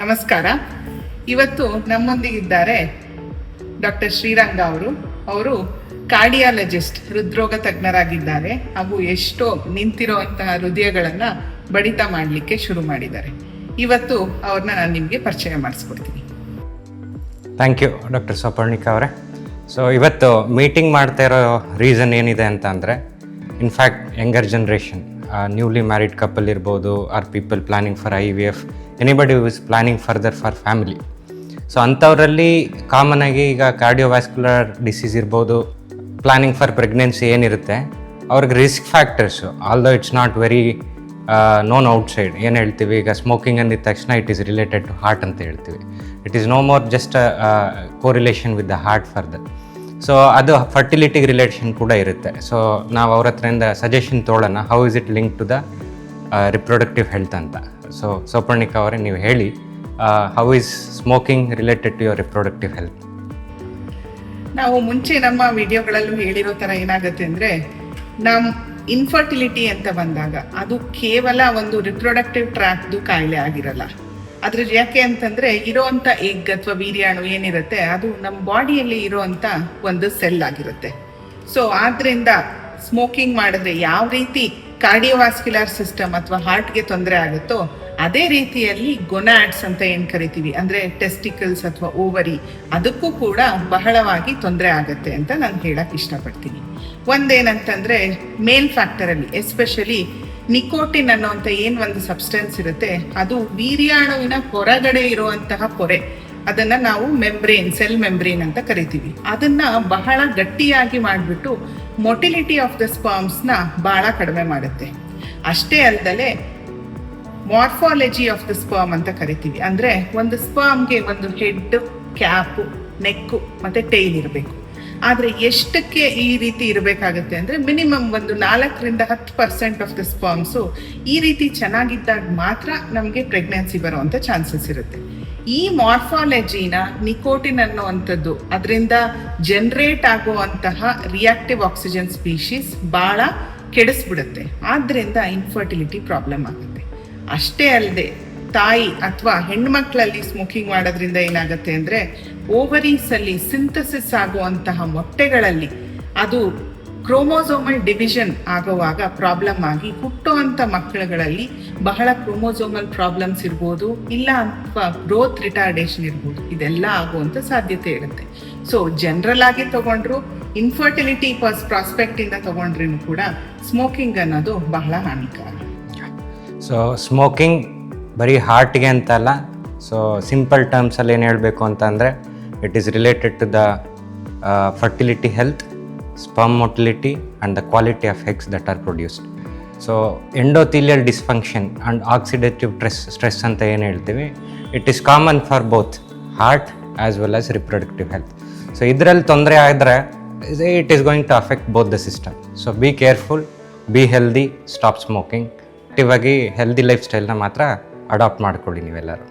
ನಮಸ್ಕಾರ. ಇವತ್ತು ನಮ್ಮೊಂದಿಗಿದ್ದಾರೆ ಡಾಕ್ಟರ್ ಶ್ರೀರಂಗ ಅವರು ಕಾರ್ಡಿಯಾಲಜಿಸ್ಟ್, ಹೃದ್ರೋಗ ತಜ್ಞರಾಗಿದ್ದಾರೆ ಹಾಗೂ ಎಷ್ಟೋ ನಿಂತಿರುವಂತಹ ಹೃದಯಗಳನ್ನ ಬಡಿತ ಮಾಡಲಿಕ್ಕೆ ಶುರು ಮಾಡಿದ್ದಾರೆ. ಇವತ್ತು ಅವ್ರನ್ನ ನಾನು ನಿಮಗೆ ಪರಿಚಯ ಮಾಡಿಸ್ಕೊಡ್ತೀನಿ. ಥ್ಯಾಂಕ್ ಯು ಡಾಕ್ಟರ್ ಸೌಪರ್ಣಿಕಾ ಅವರೇ. ಸೊ ಇವತ್ತು ಮೀಟಿಂಗ್ ಮಾಡ್ತಾ ಇರೋ ರೀಸನ್ ಏನಿದೆ ಅಂತ ಅಂದರೆ, in fact younger generation, newly married couple ಇರ್ಬೋದು, or people planning for IVF, anybody who is planning further for family. So ಅಂಥವರಲ್ಲಿ ಕಾಮನ್ ಆಗಿ ಈಗ ಕಾರ್ಡಿಯೋವ್ಯಾಸ್ಕ್ಯುಲರ್ ಡಿಸೀಸ್ ಇರ್ಬೋದು, ಪ್ಲಾನಿಂಗ್ ಫಾರ್ ಪ್ರೆಗ್ನೆನ್ಸಿ ಏನಿರುತ್ತೆ, ಅವ್ರಿಗೆ risk factors, although it's not very known outside. ಏನು ಹೇಳ್ತೀವಿ ಈಗ, ಸ್ಮೋಕಿಂಗ್ ಅಂದಿದ ತಕ್ಷಣ it is related to heart ಅಂತ ಹೇಳ್ತೀವಿ. It is no more just correlation with the heart further. So ಅದು ಫರ್ಟಿಲಿಟಿಗೆ ರಿಲೇಷನ್ ಕೂಡ ಇರುತ್ತೆ. ಸೊ ನಾವು ಅವ್ರ ಹತ್ರದಿಂದ ಸಜೆಷನ್ ತೊಗೊಳ್ಳೋಣ, how is it link to the reproductive health ಅಂತ. ಸೊ ಸೌಪರ್ಣಿಕಾ ಅವರೇ, ನೀವು ಹೇಳಿ, how is smoking related to your reproductive health? ನಾವು ಮುಂಚೆ ನಮ್ಮ ವಿಡಿಯೋಗಳಲ್ಲೂ ಹೇಳಿರೋ ಥರ ಏನಾಗುತ್ತೆ ಅಂದರೆ, ನಮ್ಮ ಇನ್ಫರ್ಟಿಲಿಟಿ ಅಂತ ಬಂದಾಗ ಅದು ಕೇವಲ ಒಂದು ರಿಪ್ರೊಡಕ್ಟಿವ್ ಟ್ರ್ಯಾಕ್ದು ಕಾಯಿಲೆ ಆಗಿರಲ್ಲ. ಅದ್ರ ಯಾಕೆ ಅಂತಂದರೆ, ಇರೋವಂಥ ಎಗ್ ಅಥವಾ ವೀರ್ಯಾಣು ಏನಿರುತ್ತೆ ಅದು ನಮ್ಮ ಬಾಡಿಯಲ್ಲಿ ಇರೋವಂಥ ಒಂದು ಸೆಲ್ ಆಗಿರುತ್ತೆ. ಸೊ ಆದ್ದರಿಂದ ಸ್ಮೋಕಿಂಗ್ ಮಾಡಿದ್ರೆ ಯಾವ ರೀತಿ ಕಾರ್ಡಿಯೋವ್ಯಾಸ್ಕ್ಯುಲರ್ ಸಿಸ್ಟಮ್ ಅಥವಾ ಹಾರ್ಟ್ಗೆ ತೊಂದರೆ ಆಗುತ್ತೋ, ಅದೇ ರೀತಿಯಲ್ಲಿ ಗೊನಾಡ್ಸ್ ಅಂತ ಏನು ಕರಿತೀವಿ, ಅಂದರೆ ಟೆಸ್ಟಿಕಲ್ಸ್ ಅಥವಾ ಓವರಿ, ಅದಕ್ಕೂ ಕೂಡ ಬಹಳವಾಗಿ ತೊಂದರೆ ಆಗುತ್ತೆ ಅಂತ ನಾನು ಹೇಳಕ್ಕೆ ಇಷ್ಟಪಡ್ತೀನಿ. ಒಂದೇನಂತಂದರೆ, ಮೇಲ್ ಫ್ಯಾಕ್ಟರಲ್ಲಿ ಎಸ್ಪೆಷಲಿ ನಿಕೋಟಿನ್ ಅನ್ನೋಂಥ ಏನು ಒಂದು ಸಬ್ಸ್ಟೆನ್ಸ್ ಇರುತ್ತೆ, ಅದು ವೀರ್ಯಾಣುವಿನ ಹೊರಗಡೆ ಇರುವಂತಹ ಪೊರೆ, ಅದನ್ನು ನಾವು ಮೆಂಬ್ರೇನ್, ಸೆಲ್ ಮೆಂಬ್ರೇನ್ ಅಂತ ಕರಿತೀವಿ. ಅದನ್ನು ಬಹಳ ಗಟ್ಟಿಯಾಗಿ ಮಾಡಿಬಿಟ್ಟು ಮೊಟಿಲಿಟಿ ಆಫ್ ದ ಸ್ಪರ್ಮ್ಸ್ನ ಬಹಳ ಕಡಿಮೆ ಮಾಡುತ್ತೆ. ಅಷ್ಟೇ ಅಲ್ಲದೆ ಮಾರ್ಫಾಲಜಿ ಆಫ್ ದ ಸ್ಪರ್ಮ್ ಅಂತ ಕರಿತೀವಿ. ಅಂದರೆ ಒಂದು ಸ್ಪರ್ಮ್ಗೆ ಒಂದು ಹೆಡ್, ಕ್ಯಾಪು, ನೆಕ್ಕು ಮತ್ತು ಟೈಲ್ ಇರಬೇಕು. ಆದರೆ ಎಷ್ಟಕ್ಕೆ ಈ ರೀತಿ ಇರಬೇಕಾಗುತ್ತೆ ಅಂದರೆ, ಮಿನಿಮಮ್ ಒಂದು 4-10% ಆಫ್ ದ ಸ್ಪರ್ಮ್ಸು ಈ ರೀತಿ ಚೆನ್ನಾಗಿದ್ದಾಗ ಮಾತ್ರ ನಮಗೆ ಪ್ರೆಗ್ನೆನ್ಸಿ ಬರುವಂಥ ಚಾನ್ಸಸ್ ಇರುತ್ತೆ. ಈ ಮಾರ್ಫಾಲಜಿನ ನಿಕೋಟಿನ್ ಅನ್ನುವಂಥದ್ದು, ಅದರಿಂದ ಜನರೇಟ್ ಆಗುವಂತಹ ರಿಯಾಕ್ಟಿವ್ ಆಕ್ಸಿಜನ್ ಸ್ಪೀಶೀಸ್ ಭಾಳ ಕೆಡಿಸ್ಬಿಡುತ್ತೆ. ಆದ್ದರಿಂದ ಇನ್ಫರ್ಟಿಲಿಟಿ ಪ್ರಾಬ್ಲಮ್ ಆಗುತ್ತೆ. ಅಷ್ಟೇ ಅಲ್ಲದೆ ತಾಯಿ ಅಥವಾ ಹೆಣ್ಮಕ್ಳಲ್ಲಿ ಸ್ಮೋಕಿಂಗ್ ಮಾಡೋದ್ರಿಂದ ಏನಾಗುತ್ತೆ ಅಂದರೆ, ಓವರೀಸಲ್ಲಿ ಸಿಂಥಸಿಸ್ ಆಗುವಂತಹ ಮೊಟ್ಟೆಗಳಲ್ಲಿ ಅದು ಕ್ರೋಮೋಸೋಮಲ್ ಡಿವಿಷನ್ ಆಗುವಾಗ ಪ್ರಾಬ್ಲಮ್ ಆಗಿ ಹುಟ್ಟುವಂಥ ಮಕ್ಕಳುಗಳಲ್ಲಿ ಬಹಳ ಕ್ರೋಮೋಸೋಮಲ್ ಪ್ರಾಬ್ಲಮ್ಸ್ ಇರ್ಬೋದು, ಇಲ್ಲ ಅಥವಾ ಗ್ರೋತ್ ರಿಟಾರ್ಡೇಷನ್ ಇರ್ಬೋದು, ಇದೆಲ್ಲ ಆಗುವಂಥ ಸಾಧ್ಯತೆ ಇರುತ್ತೆ. ಸೊ ಜನರಲ್ ಆಗಿ ತಗೊಂಡ್ರು, ಇನ್ಫರ್ಟಿಲಿಟಿ ಪ್ರಾಸ್ಪೆಕ್ಟಿಂದ ತಗೊಂಡ್ರೂ ಕೂಡ ಸ್ಮೋಕಿಂಗ್ ಅನ್ನೋದು ಬಹಳ ಹಾನಿಕಾರ. ಸೊ ಸ್ಮೋಕಿಂಗ್ ಬರೀ ಹಾರ್ಟ್ಗೆ ಅಂತಲ್ಲ. ಸೊ ಸಿಂಪಲ್ ಟರ್ಮ್ಸಲ್ಲಿ ಏನು ಹೇಳಬೇಕು ಅಂತಂದರೆ, it is related to the fertility health, sperm motility and the quality of eggs that are produced. So endothelial dysfunction and oxidative stress ಅಂತ ಏನು ಹೇಳ್ತೀವಿ, it is common for both heart as well as reproductive health. So ಇದರಲ್ಲಿ ತೊಂದರೆ ಆದರೆ it is going to affect both the system. So be careful, be healthy, stop smoking. ಆಗಿ healthy life ಸ್ಟೈಲ್ನ ಮಾತ್ರ adapt ಮಾಡ್ಕೊಳ್ಳಿ ನೀವೆಲ್ಲರೂ.